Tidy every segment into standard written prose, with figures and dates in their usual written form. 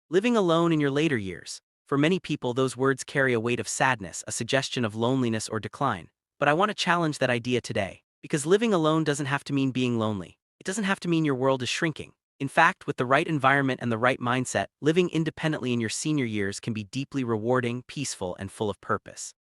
Living alone in your later years. For many people, those words carry a weight of sadness, a suggestion of loneliness or decline. But I want to challenge that idea today. Because living alone doesn't have to mean being lonely. It doesn't have to mean your world is shrinking. In fact, with the right environment and the right mindset, living independently in your senior years can be deeply rewarding, peaceful, and full of purpose.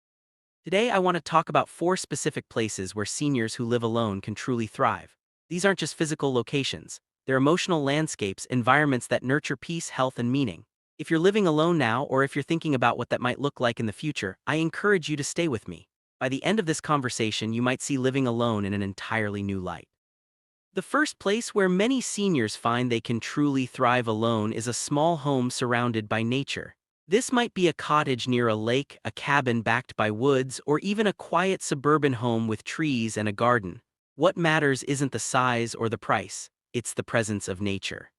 Today, I want to talk about 4 specific places where seniors who live alone can truly thrive. These aren't just physical locations, they're emotional landscapes, environments that nurture peace, health, and meaning. If you're living alone now, or if you're thinking about what that might look like in the future, I encourage you to stay with me. By the end of this conversation, you might see living alone in an entirely new light. The first place where many seniors find they can truly thrive alone is a small home surrounded by nature. This might be a cottage near a lake, a cabin backed by woods, or even a quiet suburban home with trees and a garden. What matters isn't the size or the price, it's the presence of nature.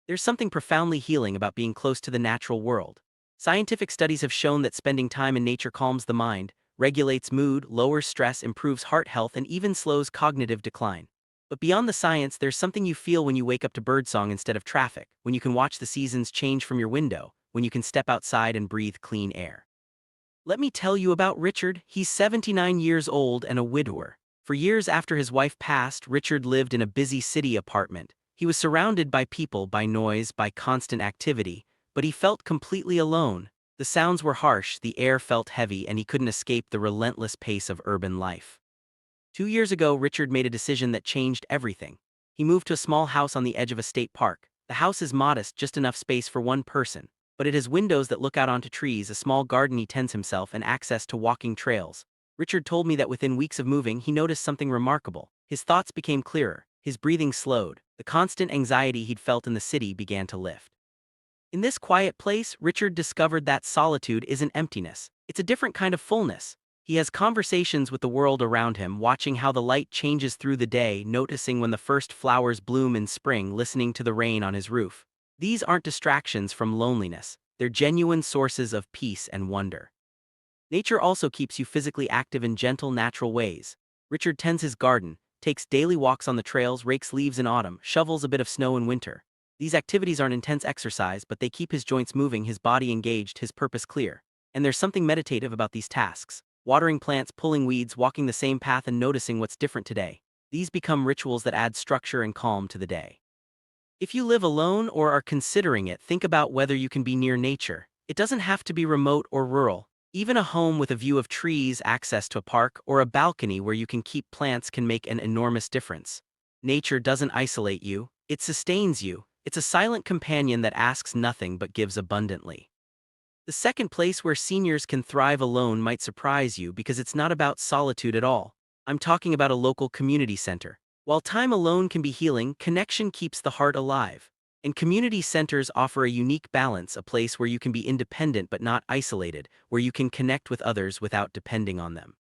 There's something profoundly healing about being close to the natural world. Scientific studies have shown that spending time in nature calms the mind, regulates mood, lowers stress, improves heart health, and even slows cognitive decline. But beyond the science, there's something you feel when you wake up to birdsong instead of traffic, when you can watch the seasons change from your window, when you can step outside and breathe clean air. Let me tell you about Richard. He's 79 years old and a widower. For years after his wife passed, Richard lived in a busy city apartment. He was surrounded by people, by noise, by constant activity, but he felt completely alone. The sounds were harsh, the air felt heavy, and he couldn't escape the relentless pace of urban life. 2 years ago, Richard made a decision that changed everything. He moved to a small house on the edge of a state park. The house is modest, just enough space for one person, but it has windows that look out onto trees, a small garden he tends himself, and access to walking trails. Richard told me that within weeks of moving, he noticed something remarkable. His thoughts became clearer, his breathing slowed, the constant anxiety he'd felt in the city began to lift. In this quiet place, Richard discovered that solitude isn't emptiness. It's a different kind of fullness. He has conversations with the world around him, watching how the light changes through the day, noticing when the first flowers bloom in spring, listening to the rain on his roof. These aren't distractions from loneliness, they're genuine sources of peace and wonder. Nature also keeps you physically active in gentle, natural ways. Richard tends his garden, takes daily walks on the trails, rakes leaves in autumn, shovels a bit of snow in winter. These activities aren't intense exercise, but they keep his joints moving, his body engaged, his purpose clear. And there's something meditative about these tasks. Watering plants, pulling weeds, walking the same path, and noticing what's different today. These become rituals that add structure and calm to the day. If you live alone or are considering it, think about whether you can be near nature. It doesn't have to be remote or rural. Even a home with a view of trees, access to a park, or a balcony where you can keep plants can make an enormous difference. Nature doesn't isolate you, it sustains you. It's a silent companion that asks nothing but gives abundantly. The second place where seniors can thrive alone might surprise you because it's not about solitude at all. I'm talking about a local community center. While time alone can be healing, connection keeps the heart alive. And community centers offer a unique balance, a place where you can be independent but not isolated, where you can connect with others without depending on them.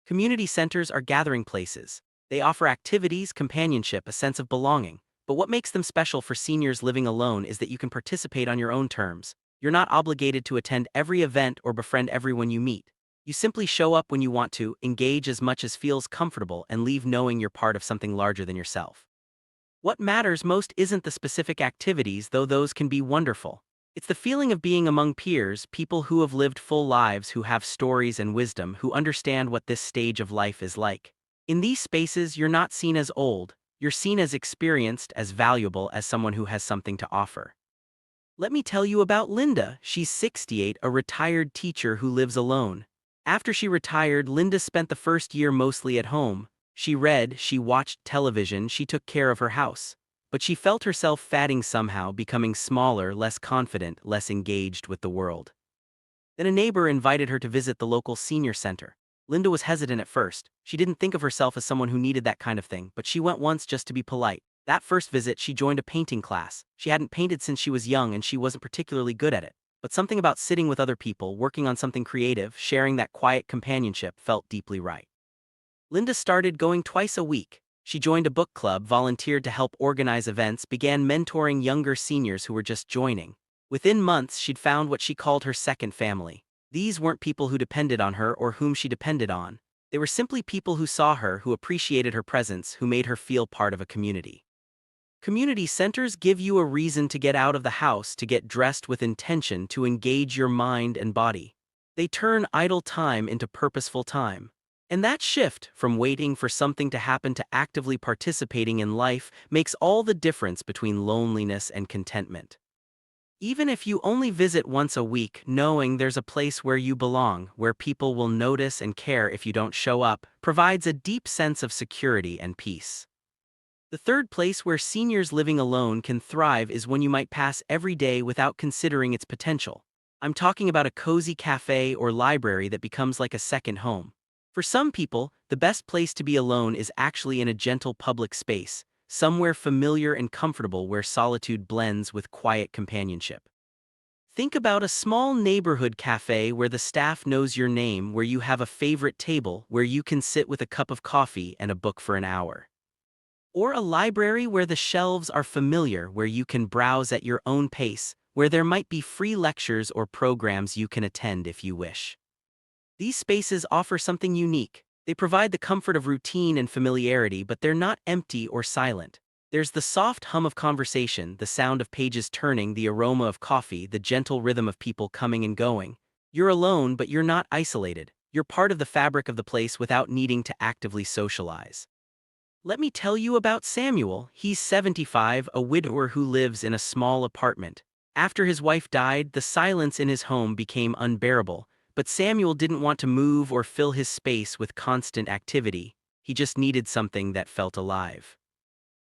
Community centers are gathering places. They offer activities, companionship, a sense of belonging. But what makes them special for seniors living alone is that you can participate on your own terms. You're not obligated to attend every event or befriend everyone you meet. You simply show up when you want to, engage as much as feels comfortable, and leave knowing you're part of something larger than yourself. What matters most isn't the specific activities, though those can be wonderful. It's the feeling of being among peers, people who have lived full lives, who have stories and wisdom, who understand what this stage of life is like. In these spaces, you're not seen as old, you're seen as experienced, as valuable, as someone who has something to offer. Let me tell you about Linda. She's 68, a retired teacher who lives alone. After she retired, Linda spent the first year mostly at home. She read, she watched television, she took care of her house. But she felt herself fading somehow, becoming smaller, less confident, less engaged with the world. Then a neighbor invited her to visit the local senior center. Linda was hesitant at first. She didn't think of herself as someone who needed that kind of thing, but she went once just to be polite. That first visit, she joined a painting class. She hadn't painted since she was young and she wasn't particularly good at it. But something about sitting with other people, working on something creative, sharing that quiet companionship felt deeply right. Linda started going twice a week. She joined a book club, volunteered to help organize events, began mentoring younger seniors who were just joining. Within months, she'd found what she called her second family. These weren't people who depended on her or whom she depended on. They were simply people who saw her, who appreciated her presence, who made her feel part of a community. Community centers give you a reason to get out of the house, to get dressed with intention, to engage your mind and body. They turn idle time into purposeful time. And that shift from waiting for something to happen to actively participating in life makes all the difference between loneliness and contentment. Even if you only visit once a week, knowing there's a place where you belong, where people will notice and care if you don't show up, provides a deep sense of security and peace. The third place where seniors living alone can thrive is when you might pass every day without considering its potential. I'm talking about a cozy cafe or library that becomes like a second home. For some people, the best place to be alone is actually in a gentle public space, somewhere familiar and comfortable where solitude blends with quiet companionship. Think about a small neighborhood cafe where the staff knows your name, where you have a favorite table, where you can sit with a cup of coffee and a book for an hour. Or a library where the shelves are familiar, where you can browse at your own pace, where there might be free lectures or programs you can attend if you wish. These spaces offer something unique. They provide the comfort of routine and familiarity, but they're not empty or silent. There's the soft hum of conversation, the sound of pages turning, the aroma of coffee, the gentle rhythm of people coming and going. You're alone, but you're not isolated. You're part of the fabric of the place without needing to actively socialize. Let me tell you about Samuel. He's 75, a widower who lives in a small apartment. After his wife died, the silence in his home became unbearable, but Samuel didn't want to move or fill his space with constant activity. He just needed something that felt alive.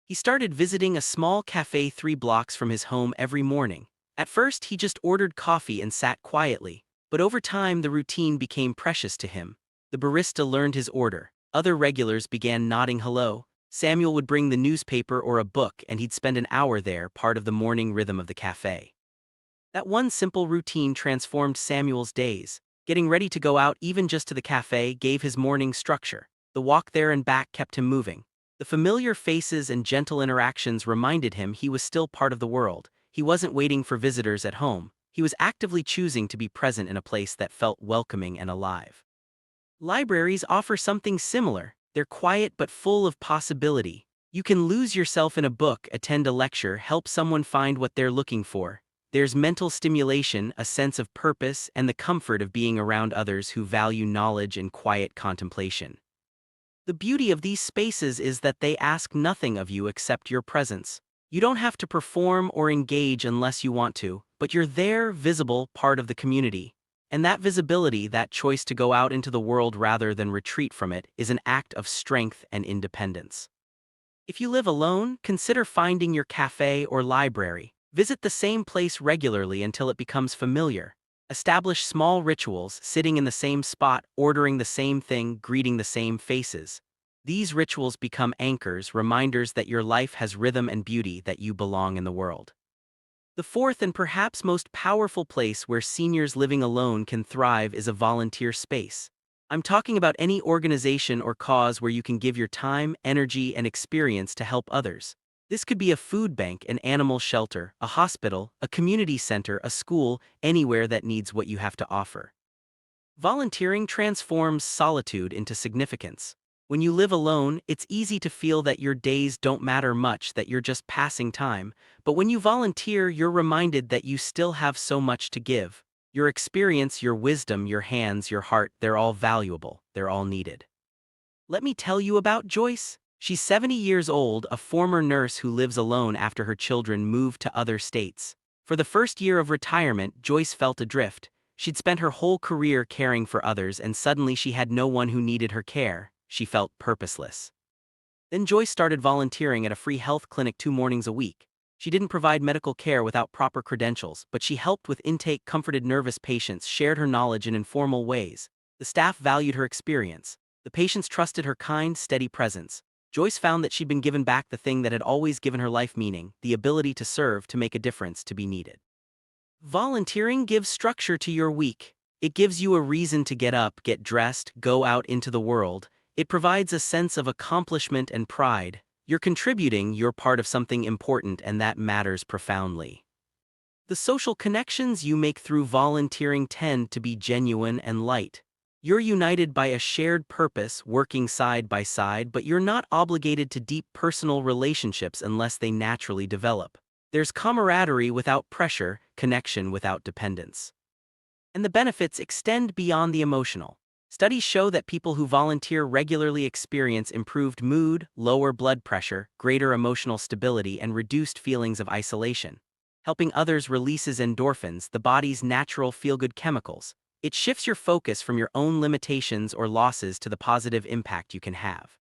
He started visiting a small cafe 3 blocks from his home every morning. At first, he just ordered coffee and sat quietly, but over time the routine became precious to him. The barista learned his order. Other regulars began nodding hello. Samuel would bring the newspaper or a book, and he'd spend an hour there, part of the morning rhythm of the cafe. That one simple routine transformed Samuel's days. Getting ready to go out, even just to the cafe, gave his morning structure. The walk there and back kept him moving. The familiar faces and gentle interactions reminded him he was still part of the world. He wasn't waiting for visitors at home. He was actively choosing to be present in a place that felt welcoming and alive. Libraries offer something similar. They're quiet but full of possibility. You can lose yourself in a book, attend a lecture, help someone find what they're looking for. There's mental stimulation, a sense of purpose, and the comfort of being around others who value knowledge and quiet contemplation. The beauty of these spaces is that they ask nothing of you except your presence. You don't have to perform or engage unless you want to, but you're there, visible, part of the community. And that visibility, that choice to go out into the world rather than retreat from it, is an act of strength and independence. If you live alone, consider finding your cafe or library. Visit the same place regularly until it becomes familiar. Establish small rituals, sitting in the same spot, ordering the same thing, greeting the same faces. These rituals become anchors, reminders that your life has rhythm and beauty, that you belong in the world. The fourth and perhaps most powerful place where seniors living alone can thrive is a volunteer space. I'm talking about any organization or cause where you can give your time, energy, and experience to help others. This could be a food bank, an animal shelter, a hospital, a community center, a school, anywhere that needs what you have to offer. Volunteering transforms solitude into significance. When you live alone, it's easy to feel that your days don't matter much, that you're just passing time, but when you volunteer, you're reminded that you still have so much to give. Your experience, your wisdom, your hands, your heart, they're all valuable, they're all needed. Let me tell you about Joyce. She's 70 years old, a former nurse who lives alone after her children moved to other states. For the first year of retirement, Joyce felt adrift. She'd spent her whole career caring for others, and suddenly she had no one who needed her care. She felt purposeless. Then Joyce started volunteering at a free health clinic 2 mornings a week. She didn't provide medical care without proper credentials, but she helped with intake, comforted nervous patients, shared her knowledge in informal ways. The staff valued her experience. The patients trusted her kind, steady presence. Joyce found that she'd been given back the thing that had always given her life meaning, the ability to serve, to make a difference, to be needed. Volunteering gives structure to your week. It gives you a reason to get up, get dressed, go out into the world. It provides a sense of accomplishment and pride. You're contributing, you're part of something important, and that matters profoundly. The social connections you make through volunteering tend to be genuine and light. You're united by a shared purpose, working side by side, but you're not obligated to deep personal relationships unless they naturally develop. There's camaraderie without pressure, connection without dependence. And the benefits extend beyond the emotional. Studies show that people who volunteer regularly experience improved mood, lower blood pressure, greater emotional stability, and reduced feelings of isolation. Helping others releases endorphins, the body's natural feel-good chemicals. It shifts your focus from your own limitations or losses to the positive impact you can have.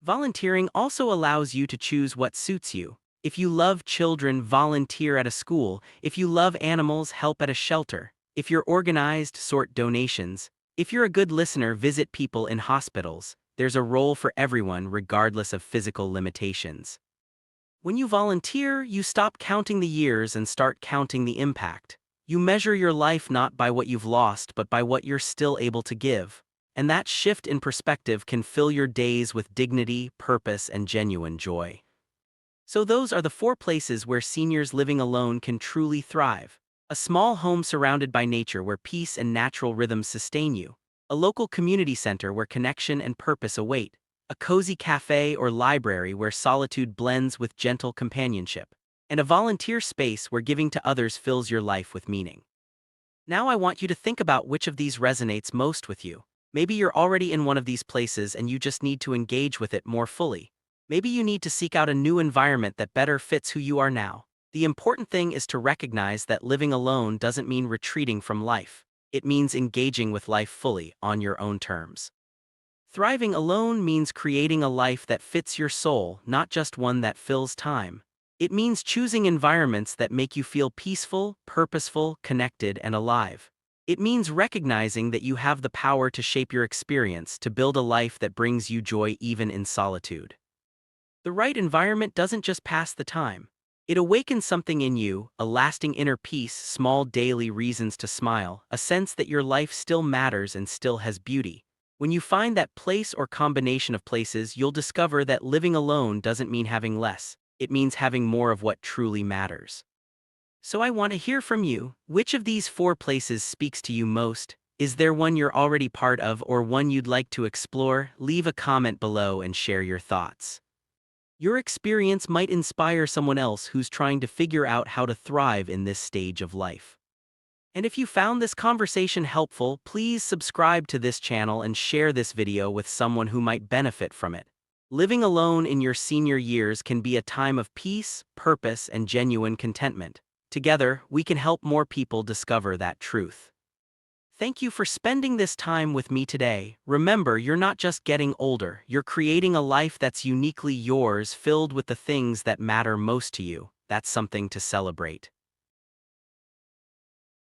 Volunteering also allows you to choose what suits you. If you love children, volunteer at a school. If you love animals, help at a shelter. If you're organized, sort donations. If you're a good listener, visit people in hospitals. There's a role for everyone, regardless of physical limitations. When you volunteer, you stop counting the years and start counting the impact. You measure your life not by what you've lost, but by what you're still able to give. And that shift in perspective can fill your days with dignity, purpose, and genuine joy. So those are the 4 places where seniors living alone can truly thrive. A small home surrounded by nature where peace and natural rhythms sustain you. A local community center where connection and purpose await. A cozy cafe or library where solitude blends with gentle companionship. And a volunteer space where giving to others fills your life with meaning. Now I want you to think about which of these resonates most with you. Maybe you're already in one of these places and you just need to engage with it more fully. Maybe you need to seek out a new environment that better fits who you are now. The important thing is to recognize that living alone doesn't mean retreating from life. It means engaging with life fully, on your own terms. Thriving alone means creating a life that fits your soul, not just one that fills time. It means choosing environments that make you feel peaceful, purposeful, connected, and alive. It means recognizing that you have the power to shape your experience, to build a life that brings you joy even in solitude. The right environment doesn't just pass the time. It awakens something in you, a lasting inner peace, small daily reasons to smile, a sense that your life still matters and still has beauty. When you find that place or combination of places, you'll discover that living alone doesn't mean having less. It means having more of what truly matters. So I want to hear from you. Which of these 4 places speaks to you most? Is there one you're already part of or one you'd like to explore? Leave a comment below and share your thoughts. Your experience might inspire someone else who's trying to figure out how to thrive in this stage of life. And if you found this conversation helpful, please subscribe to this channel and share this video with someone who might benefit from it. Living alone in your senior years can be a time of peace, purpose, and genuine contentment. Together, we can help more people discover that truth. Thank you for spending this time with me today. Remember, you're not just getting older, you're creating a life that's uniquely yours, filled with the things that matter most to you. That's something to celebrate.